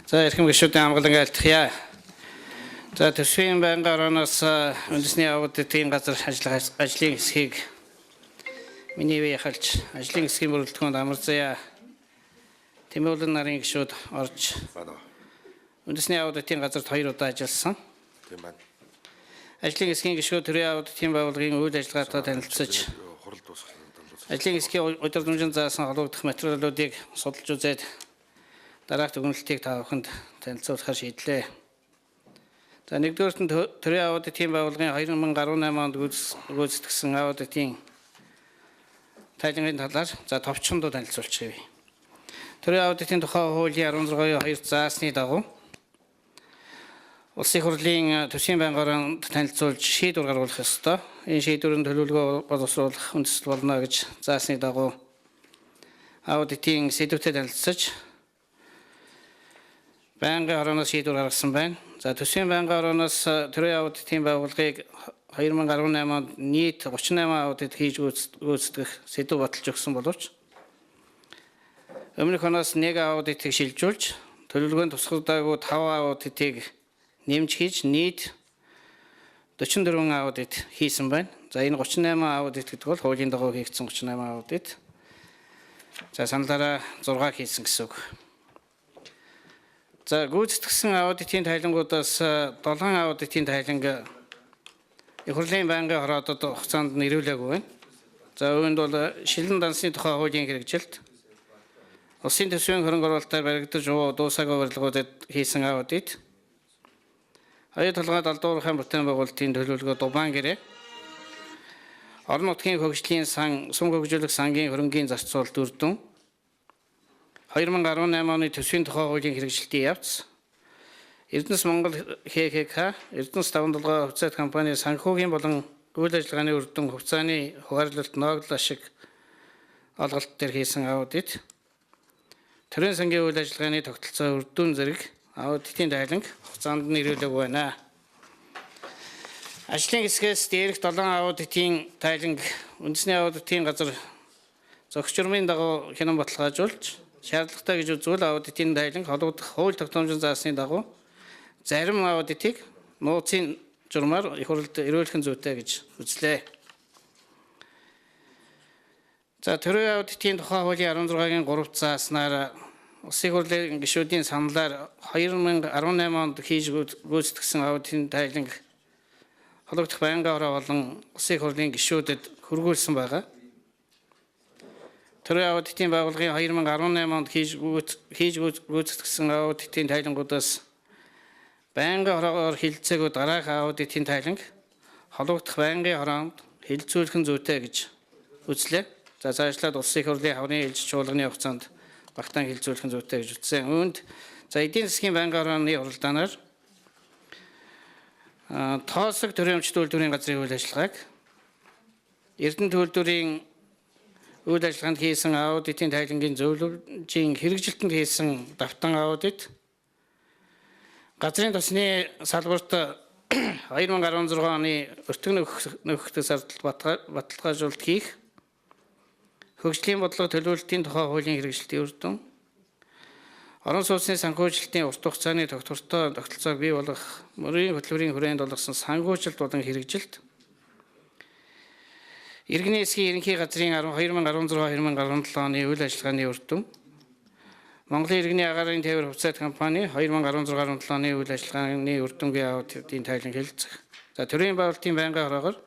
За эрхэм гишүүдийн амгалан айлтгая. За төсвийн байнгын орооноос үндэсний аудитын газар ажлын хэсгийг миний вяхалж ажлын хэсгийн бүрэлдэхүүнд амар заяа тэмүүлэн нарын гишүүд орж үндэсний аудитын газарт 2 удаа ажилласан. Тийм байна. Ажлын хэсгийн гишүүд төрийн аудитын байгууллагын үйл ажиллагаатай танилцуулж ажлын хэсгийн удирдамжин заасан холбогдох материалуудыг судалж үзээд талаарх дүгнэлтийг та бүхэнд танилцуулахар шийдлээ. За нэгдүгээрт нь төрийн аудитын байгууллагын 2018 онд гүйцэтгэсэн аудитын тайлангийн талаар товчхондоо танилцуулчихъя. Төрийн аудитын тухай хуулийн 16-2 заасны дагуу Улсын хурлын төсвийн байнгын ороонд танилцуулж шийдвэр гаргуулах ёстой. Энэ шийдвэрийн төлөвлөгөө боловсруулах үндэслэл болно гэж заасны дагуу аудитын сэдвүүдэд танилцаж байнгын орооноос шийдвэр гаргасан байна. За төсвийн байнгын орооноос төрийн аудитын байгууллагыг 2018 онд нийт 38 аудит хийж гүйцэтгэх сэдв баталж өгсөн боловч өмнөх оноос 1 аудитыг шилжүүлж төлөвлөгөөнд тусгагдаагүй 5 аудитыг нэмж хийж нийт 44 аудит хийсэн байна. За энэ 38 аудит гэдэг бол хуулийн дагуу хийгдсэн 38 аудит. За саналаараа 6 хийсэн гэсэн үг. За гүйцэтгэсэн аудитын тайлангуудаас 7 аудитын тайланг их хурлын байнгын хороодод хугацаанд нь ирүүлээгүй байна. За үүнд бол шилэн дансны тухай хуулийн хэрэгжилт, улсын төсвийн хөрөнгө оруулалтаар баригдаж дуусаагүй барилгуудад хийсэн аудит, оюу толгой далдуурхайн бүтээн байгуулалтын төлөвлөгөө дубаан гэрээ, орон нутгийн хөгжлийн сан, сум хөгжүүлэх сангийн хөрөнгийн зарцуулалт үр дүн, 2018 оны төсвийн тухай хуулийн хэрэгжилтийн явц, Эрдэнэс Монгол ХХК, Эрдэнэс 57 хувьцаат компани санхүүгийн болон үйл ажиллагааны үр дүн хувьцааны хуваарлалт ноогдол ашиг олголт дээр хийсэн аудит, төрийн сангийн үйл ажиллагааны тогтолцоо үр дүн зэрэг аудитын тайланг хугацаанд нь ирүүлээгүй байна. Ажлын хэсгээс дээрх 7 аудитын тайланг үндэсний аудитын газар зохиц журмын дагуу хянан баталгаажуулж шаардлагатай гэж үзвэл аудитын тайланг холбогдох хууль тогтоомжийн заасны дагуу зарим аудитыг нууцын журмаар их хурлд ирүүлэх зүйтэй гэж үзлээ. За төрийн аудитын тухай хуулийн 16-гийн 3 зааснаар Улсын хурлын гишүүдийн саналаар 2018 онд хийж гүйцэтгэсэн аудитын тайланг холбогдох байнгын ороо болон Улсын хурлын гишүүдэд хөргүүлсэн байгаа. Төрийн аудитын байгууллагын 2018 онд хийж гүйцэтгэсэн аудитын тайлангуудаас байнгын ороогоор хилцээгүй дараах аудитын тайланг холбогдох байнгын ороонд хилцүүлэх зүйтэй гэж үзлээ. За цаашлаад Улсын хурлын хаврын хэлж чуулганы хугацаанд багтаан хилцүүлэх зүйтэй гэж үзсэн. Үүнд эдийн засгийн байнгын орооны уралдаанаар тоосог төрийн өмч төлөвлөрийн газрын үйл ажиллагааг Эрдэнэ төлөвлөрийн үйл ажиллагаанд хийсэн аудитын тайлангийн зөвлөмжийн хэрэгжилтэнд хийсэн давтан аудит, газрын тосны салбарт 2016 оны өртөг нөхөхтэй сардалд баталгаажуулалт хийх, хөгжлийн бодлого төлөвлөлтийн тухай хуулийн хэрэгжилтийн үр дүн, орон сууцны санхүүжилтийн урт хугацааны тогтвортой тогтолцоог бий болгох мөрийн хөтөлбөрийн хүрээнд болгосон санхүүжилт болон хэрэгжилт, иргэний эсгийн ерөнхий газрын 2016-2017 оны үйл ажиллагааны үр дүн, Монголын иргэний агаарын тээвэр хувьцаат компани 2016-17 оны үйл ажиллагааны үр дүнгийн аудитын тайланг хэлэлцэх. За төрийн байгуулалтын байнгын ороогоор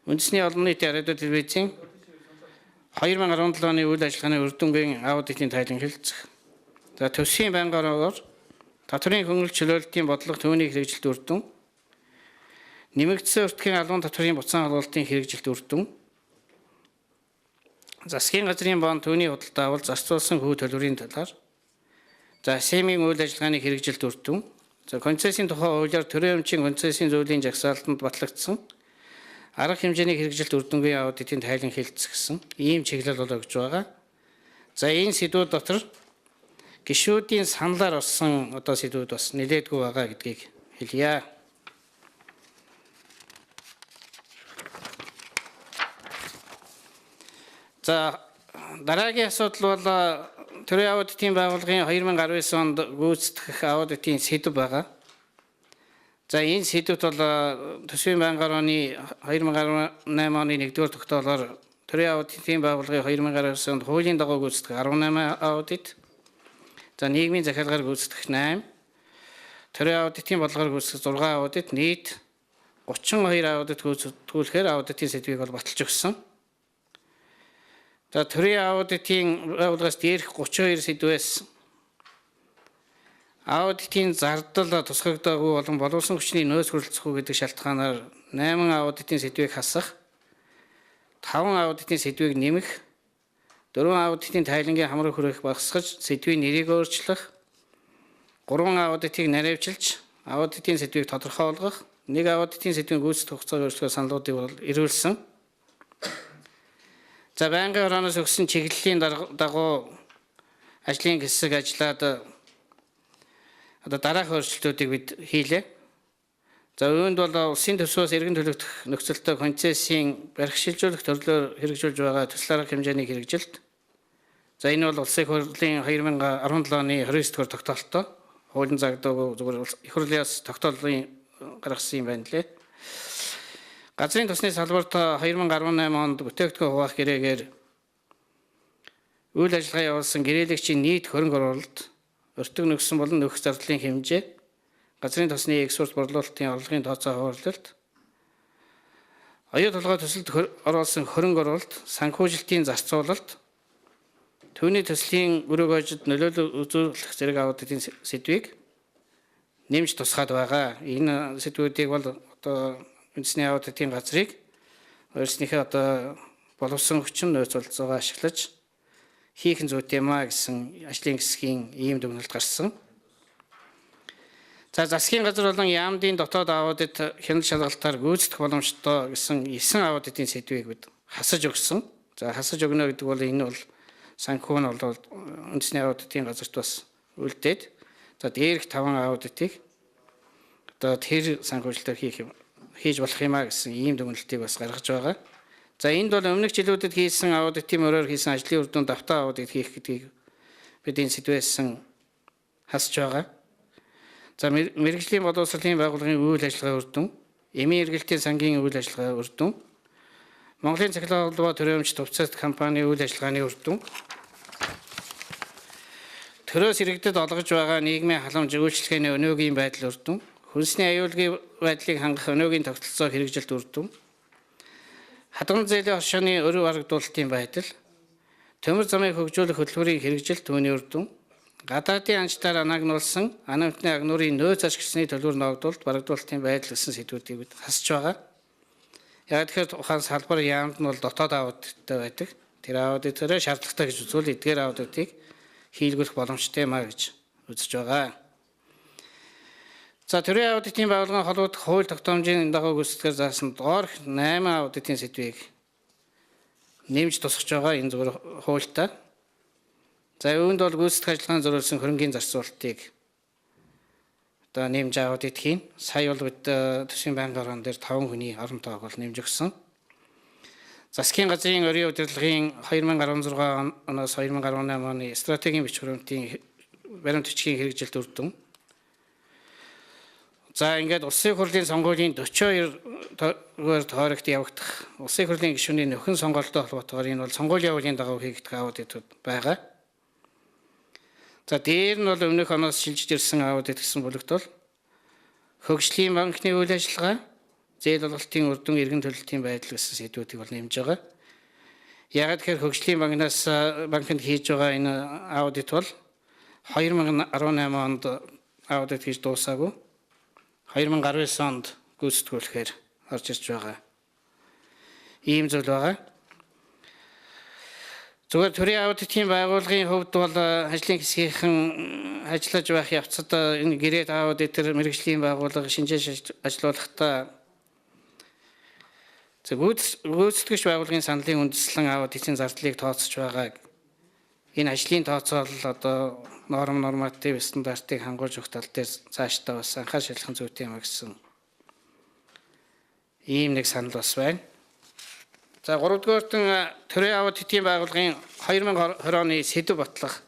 үндэсний олон нийтийн радио телевизийн 2017 оны үйл ажиллагааны үр дүнгийн аудитын тайланг хэлэлцэх. За төсвийн байнгын ороогоор татварын хөнгөлөлт чөлөөлтийн бодлого төвний хэрэгжилт үр дүн, нэмэгдсэн өртгийн албан татварын буцаан холбоолтын хэрэгжилт үр дүн, засгийн газрын бond төвний худалдаа авал зарцуулсан хүү төлбөрийн талаар, за СЭМ-ийн үйл ажиллагааны хэрэгжилт үр дүн, за концессийн тухай хуулиар төрийн өмчийн концессийн зөвлөлийн жагсаалтанд батлагдсан арга хэмжээний хэрэгжилт үр дүнгийн аудитын тайланг хэлэлцэх гэсэн ийм чиглэл бол өгж байгаа. За энэ сэдвүүд дотор гишүүдийн саналаар орсон сэдвүүд бас нэлээдгүй байгаа гэдгийг хэлье. За дараагийн асуудал бол төрийн аудитын байгууллагын 2019 онд гүйцэтгэх аудитын сэдэв байгаа. За энэ сэдвт бол төсвийн байнгын оны 2018 оны 1-р тогтоолоор төрийн аудитын байгууллагын 2019 онд хуулийн дагуу гүйцэтгэх 18 аудит, за нийгмийн захиалгаар гүйцэтгэх 8, төрийн аудитын бодлогоор гүйцэтгэх 6 аудит, нийт 32 аудит гүйцэтгүүлэхээр аудитын сэдвийг бол баталж өгсөн. За төрийн аудитын байгууллагаас дээрх 32 сэдвээс аудитын зардал тусгагдаагүй болон боловсон хүчний нөөц хүрэлцэхгүй гэдэг шалтгаанаар 8 аудитын сэдвийг хасах, 5 аудитын сэдвийг нэмэх, 4 аудитын тайлангийн хамраг хүрээх багасгаж сэдвийн нэрийг өөрчлөх, 3 аудитыг наривчилж аудитын сэдвийг тодорхойлгох, 1 аудитын сэдвийн гүйцэтгэх хугацааг өөрчлөх саналуудыг бол ирүүлсэн. За байнгын орооноос өгсөн чиглэлийн дагуу ажлын хэсэг ажиллаад дараах өөрчлөлтүүдийг бид хийлээ. За үүнд бол улсын төсвөөс иргэн төлөгдөх нөхцөлтэй концессийн барихшилжүүлэх төрлөөр хэрэгжүүлж байгаа талаарх хэмжээний хэрэгжилт. За энэ бол улсын хурлын 2017 оны 29-р тогтоолттой хуулийн загдаагүй зүгээр их хурлаас тогтоолын гаргасан юм байна лээ. Газрын тосны салбарт 2018 онд бүтээгдэхүүн хуваах гэрээгээр үйл ажиллагаа явуулсан гэрээлэгчийн нийт хөрөнгө оруулалт, өртөг нөхсөн болон нөхөх зардлын хэмжээ, газрын тосны экспорт борлуулалтын орлогын тооцоо хуваарлалт, оюу толгой төсөлд оруулсан хөрөнгө оруулалт, санхүүжилтийн зарцуулалт, түүний төслийн өрөөгөөжид нөлөөлөл үзүүлэх зэрэг аудитын сэдвийг нэмж тусгаад байгаа. Энэ сэдвүүдийг бол одоо үндэсний аудитын газрыг өөрснийхөө одоо боловсон хүчин нөөц болцоогоо ашиглаж хийх зүйтэй маа гэсэн ажлын хэсгийн ийм дүгнэлт гарсан. За засгийн газар болон яамдын дотоод аудит хяналт шалгалтаар гүйцэтгэх боломжтой гэсэн 9 аудитын сэдвийг бид хасаж өгсөн. За хасаж өгнө гэдэг бол энэ бол санхүү нь бол үндэсний аудитын газарт бас үлдээд за дээрх 5 аудитыг одоо тэр санхүүжилтээр хийж болох юмаа гэсэн ийм дүгнэлтийг бас гаргаж байгаа. За энд бол өмнөх жилүүдэд хийсэн аудитын мөрөөр хийсэн ажлын үр дүнд давтаа аудит хийх гэдгийг бид энэ сэдвээсэн хасж байгаа. За мэргэжлийн боловсролын байгууллагын үйл ажиллагаа үр дүн, эмийн эргэлтийн сангийн үйл ажиллагаа үр дүн, Монголын цахилгаан холбоо төрөөмж төвцөлт компани үйл ажиллагааны үр дүн, төрөөс иргэдэд олгож байгаа нийгмийн халамж үйлчлэгээний өнөөгийн байдал үр дүн, хүнсний аюулгүй байдлыг хангах өнөөгийн тогтолцоо хэрэгжилт үр дүн, хадгалан зээлийн оршооны өрөв харагдуулалтын байдал, төмөр замыг хөгжүүлэх хөтөлбөрийн хэрэгжилт түүний үр дүн, гадаадын анчтаар анаагнуулсан анамтны агнуурын нөөц ашигласны төлбөр ногдуулалт барагдуулалтын байдал гэсэн сэдвүүдийг бид хасж байгаа. Яг тэгэхээр ухаан салбар яамд нь бол дотоод аудиттай байдаг. Тэр аудитороо шаардлагатай гэж үзвэл эдгээр аудитыг хийлгэх боломжтой маа гэж үзэж байгаа. За төрийн аудитын байгууллагын холбогдох хууль тогтоомжийн дагуу гүйцэтгэхээр заасан доорх 8 аудитын сэдвийг нэмж тусгаж байгаа энэ зүгээр хуультай. За үүнд бол гүйцэтгэх ажиллагаанд зориулсан хөрөнгийн зарцуулалтыг одоо нэмж аудит хийн. Сая бол бид төсвийн байнгын орон дээр 5 хүний орон тоог бол нэмж өгсөн. Засгийн газрын өрийн удирдлагын 2016 оноос 2018 оны стратегийн бичиг баримтын бичгийн хэрэгжилт үр дүн. За ингээд улсын хурлын сонгуулийн 42-р тойрогт явагдах улсын хурлын гишүүний нөхөн сонголттой холбоотойгоор энэ бол сонгуулийн явдлын дагуу хийгдэх аудитууд байгаа. За дээр нь бол өмнөх оноос шилжиж ирсэн аудит гэсэн бүлэгт бол хөгжлийн банкны үйл ажиллагаа, зээл олголтын үр дүн, иргэн төлөлтийн байдал гэсэн сэдвүүдийг бол нэмж байгаа. Яг тэгэхээр хөгжлийн банкнд хийж байгаа энэ аудит бол 2018 онд аудит хийж дуусаагүй. 2019 онд гүйцэтгүүлэхээр орж ирж байгаа. Ийм зүйл байгаа. Зүгээр төрийн аудитын байгууллагын хувьд бол ажлын хэсгийнхэн ажиллаж байх явцад энэ гэрээд аудитор мэргэжлийн байгууллага шинжээш ажиллуулахдаа гүйцэтгэгч байгууллагын саналын үндэслэн аудитын зардлыг тооцож байгааг энэ ажлын тооцоол одоо норматив стандартыг хангуулж өгөх тал дээр цаашдаа бас анхаарал шалгах зүйтэй юм гэсэн ийм нэг санал бас байна. За 3-р төрийн аудитын байгууллагын 2020 оны сэдэв батлах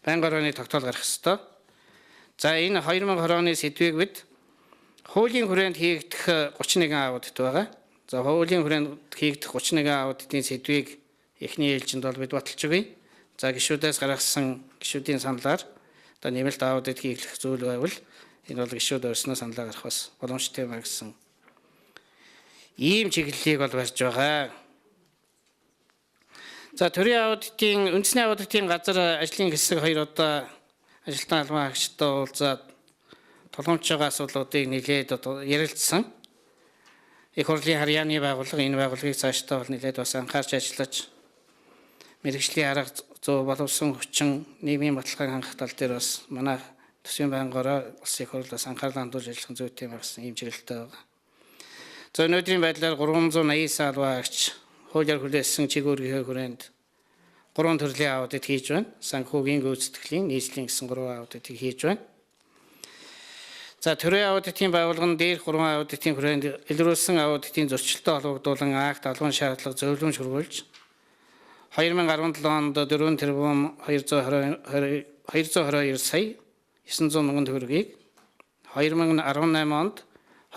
байнгын хорооны тогтоол гарах ёстой. За энэ 2020 оны сэдвийг бид хуулийн хүрээнд хийгдэх 31 аудит байгаа. За хуулийн хүрээнд хийгдэх 31 аудитын сэдвийг эхний ээлжинд бол бид баталж өгье. За гишүүдээс гаргасан гишүүдийн саналаар одоо нэмэлт аудит хийх зүйл байвал энэ бол гишүүд өөрснөө саналаа гаргах бас боломжтой маа гэсэн ийм чиглэлийг бол барьж байгаа. За төрийн аудитын үндэсний аудитын газар ажлын хэсэг 2 удаа ажилтан албан хаагчтай уулзаад тулгамж байгаа асуудлуудыг нэлээд одоо ярилцсан. Их хурлын харьяаны байгууллага энэ байгууллагыг цаашдаа бол нэлээд бас анхаарч ажиллаж мэргэжлийн арга зүй боловсон хүчин нийгмийн баталгааг хангах тал дээр бас манай төсвийн байнгаараа улсын их хурл бас анхаарлаа хандуулж ажиллах зүйтэй байсан ийм чиглэлтэй байгаа. За өнөөдрийн байдлаар 389 албан хаагч хуулиар хүлээсэн чиг үүргийн хүрээнд 3 төрлийн аудит хийж байна. Санхүүгийн гүйцэтгэлийн нийслэлийн гэсэн 3 аудитыг хийж байна. За төрийн аудитын байгууллагын дээрх 3 аудитын хүрээнд илрүүлсэн аудитын зөрчилтэй холбогдуулан акт албан шаардлага зөвлөмж хургуулж 2017 онд 4 тэрбум 222 сая 900 мянган төгрөгийг 2018 онд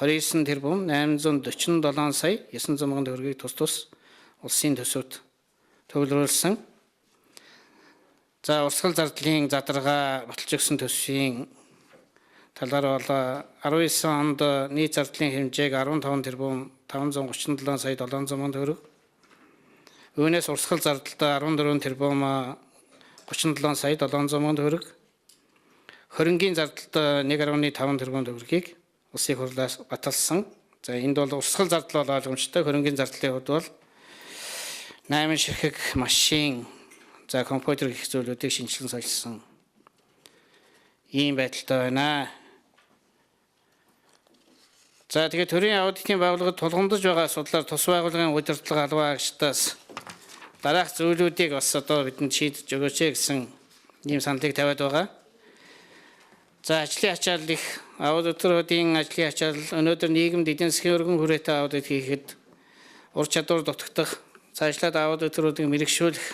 29 тэрбум 847 сая 900 мянган төгрөгийг тус улсын төсөвт төвлөрүүлсэн. За урсгал зардлын задаргаа баталж өгсөн төсвийн талаар бол 19 онд нийт зардлын хэмжээг 15 тэрбум 537 сая 700 мянган төгрөг. Үүнээс урсгал зардалтай 14 тэрбум 37 сая 700 мянган төгрөг. Хөрөнгийн зардалтай 1.5 тэрбум төгрөгийг улсын хурлаас баталсан. За энд бол урсгал зардал бол ойлгомжтой. Хөрөнгийн зардлын хувьд бол 8 ширхэг машин, за компьютер гэх зүйлүүдийг шинжилэн солилсон ийм байдалтай байна. За тэгээд төрийн аудитын байгууллагад тулгамдж байгаа асуудлаар тус байгууллагын удирдлага албан хаагчдаас дараах зүйлүүдийг бас одоо бидэнд шийдэж өгөөч гэсэн ийм саналыг тавиад байгаа. За ажлын ачаал их аудиторуудын ажлын ачаал өнөөдөр нийгэмд эдийн засгийн өргөн хүрээтэй аудит хийхэд ур чадвар дутагдах, цаашлаад аудиторуудыг мэрэгшүүлэх,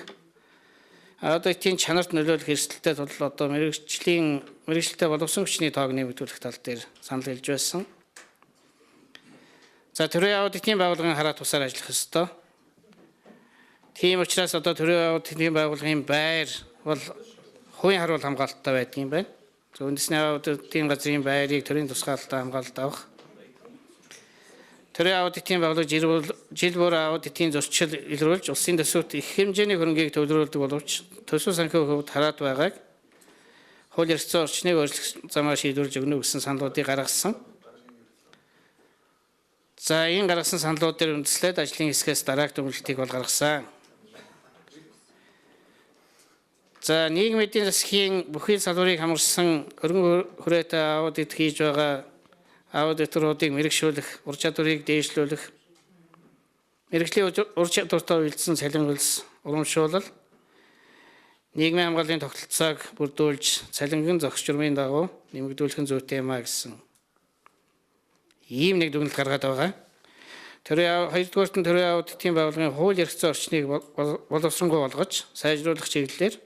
аудитын чанарт нөлөөлөх эрсдэлтэй тул одоо мэрэгчлэлтэй боловсон хүчний тоог нэмэгдүүлэх тал дээр санал хэлж байсан. За төрийн аудитын байгууллагын хараа тусаар ажиллах ёстой. Тийм учраас одоо төрийн аудитын байгууллагын байр бол хувийн харуул хамгаалттай байдаг юм байна. Үндэсний аудитын газрын байрыг төрийн тусгаалтай хамгаалалт авах. Төрийн аудитын байгууллага жил бүр аудитын зөрчил илрүүлж улсын төсөвт их хэмжээний хөрөнгийг төвлөрүүлдэг боловч төсөв санхүү хөвд хараад байгааг хууль эрх зүйн орчныг өөрчлөх замаар шийдвэрлэж өгнө гэсэн саналуудыг гаргасан. За энэ гаргасан саналууд дээр үндэслээд ажлын хэсгээс дараах дүгнэлтийг бол гаргасан. За нийгмийн эдийн засгийн бүхий салбарыг хамарсан өргөн хүрээтэй аудит хийж байгаа аудиторуудыг мэрэгшүүлэх, ур чадварыг дээшлүүлэх, мэрэгжлийн ур чадвартай үйлдсэн цалинглалс урамшуулал, нийгмийн хамгааллын тогтолцоог бүрдүүлж цалинган зохис журмын дагуу нэмэгдүүлэх зүйтэй юмаа гэсэн ийм нэг дүгнэлт гаргаад байгаа. Хоёрдугаарт нь төрийн аудитын байгууллагын хууль эрх зүйн орчныг боловсронгуй болгож сайжруулах чиглэлээр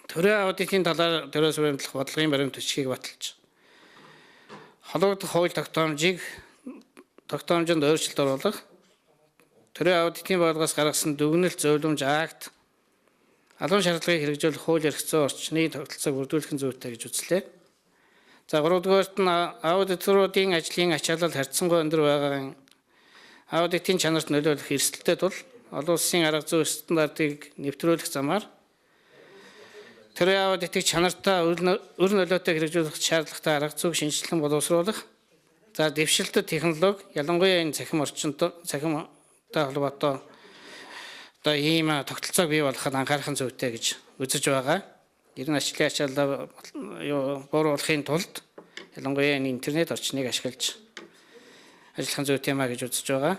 төрийн аудитын талаар төрөөс баримтлах бодлогын баримт бичгийг баталж холбогдох хууль тогтоомжинд өөрчлөлт оруулах, төрийн аудитын байгууллагаас гаргасан дүгнэлт зөвлөмж акт албан шаардлагыг хэрэгжүүлэх хууль эрх зүйн орчны тогтолцоог бүрдүүлэх зүйтэй гэж үзлээ. За 3-дугаарт нь аудиторуудын ажлын ачаалал харьцангуй өндөр байгаа аудитын чанарт нөлөөлөх эрсдэлтэй тул олон улсын арга зүй стандартыг нэвтрүүлэх замаар төрийн аудитыг чанартай өр нөлөөтэй хэрэгжүүлэх шаардлагатай арга зүйг шинжилэн боловсруулах, за дэвшилтэд технологи, ялангуяа энэ цахимтай холбоотой одоо ийм тогтолцоог бий болгоход анхаарах зүйтэй гэж үзэж байгаа. Ер нь ажлын ачаалал бууруулахын тулд ялангуяа энэ интернет орчныг ашиглаж ажиллах зүйтэй маа гэж үзэж байгаа.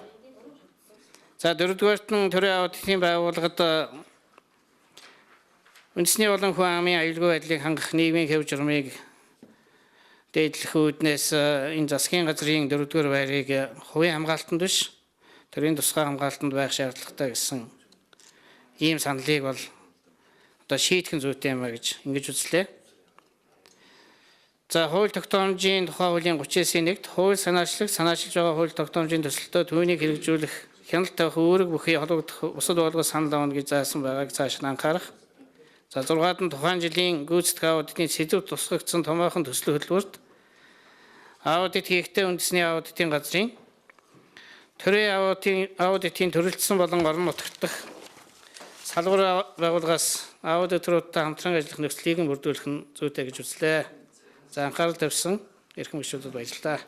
За 4-дугаарт нь төрийн аудитын байгууллагад үндэсний болон хүн амын аюулгүй байдлыг хангах нийгмийн хэв журмыг дээдлэх үүднээс энэ засгийн газрын 4-р байрыг хувийн хамгаалтанд биш төрийн тусгай хамгаалтанд байх шаардлагатай гэсэн ийм саналыг бол шийдэх зүйтэй юм а гэж ингэж үзлээ. За хууль тогтоомжийн тухай хуулийн 39-ийн 1-т хууль санаачлаг санаачилж байгаа хууль тогтоомжийн төсөлтөд түүнийг хэрэгжүүлэх хяналт тавих үүрэг бүхий холбогдох бусад болгох санал авна гэж заасан байгааг цааш нь анхаарах. За 6-д нь тухайн жилийн гүйцэтгэх аудитын сэдвүүд тусгагдсан томоохон төслийн хөтөлбөрт аудит хийхдээ үндэсний аудитын газрын төрийн аудитын төрөлжсөн болон орон нутагт дахь салбар байгууллагаас аудиторуудтай хамтран ажиллах нөхцөлийг бүрдүүлэх нь зүйтэй гэж үзлээ. За анхаарал тавьсан эрхэм гишүүдэд баярлалаа.